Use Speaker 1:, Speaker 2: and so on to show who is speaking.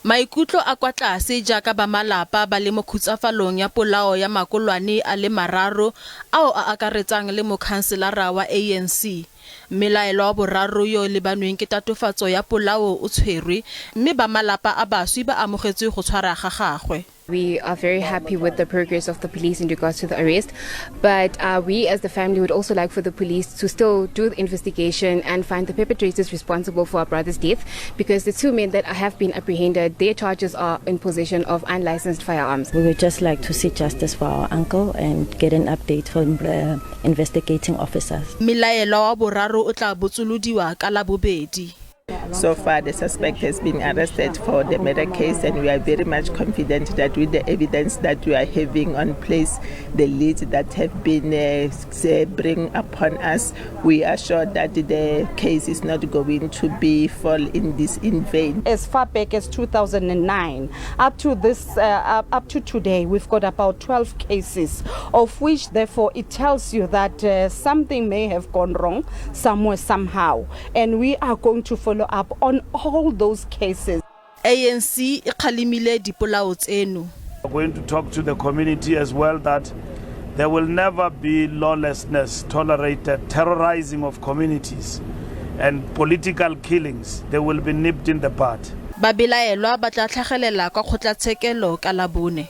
Speaker 1: Maikutlo a kwa tlase jaaka ba malapa ba le mo khutsafalong ya polao ya makolwane a le mararo ao a akaretsang le mokhanselara wa ANC. Melaelo wa boraro yo le banweng ke tatofatso ya polao o tshwerwe mme ba malapa a baswi ba amogetswe go tshwara ga gagwe.
Speaker 2: We are very happy with the progress of the police in regards to the arrest, but we as the family would also like for the police to still do the investigation and find the perpetrators responsible for our brother's death, because the two men that have been apprehended, their charges are in possession of unlicensed firearms.
Speaker 3: We would just like to see justice for our uncle and get an update from the investigating officers.
Speaker 1: Melaelo wa boraro o tla botsoludiwa ka la bobedi.
Speaker 4: So far, the suspect has been arrested for the murder case, and we are very much confident that with the evidence that we are having on place, the leads that have been bring upon us, we are sure that the case is not going to be fall in vain.
Speaker 5: As far back as 2009, up to today, we've got about 12 cases, of which therefore it tells you that something may have gone wrong somewhere, somehow, and we are going to follow up on all those cases.
Speaker 1: ANC ikhalimile dipolao tseno.
Speaker 6: We're going to talk to the community as well that there will never be lawlessness tolerated, terrorizing of communities and political killings. They will be nipped in the bud.
Speaker 1: Ba belaelwa ba tla tlhagelela kwa kgotlatshekelo ka la bone.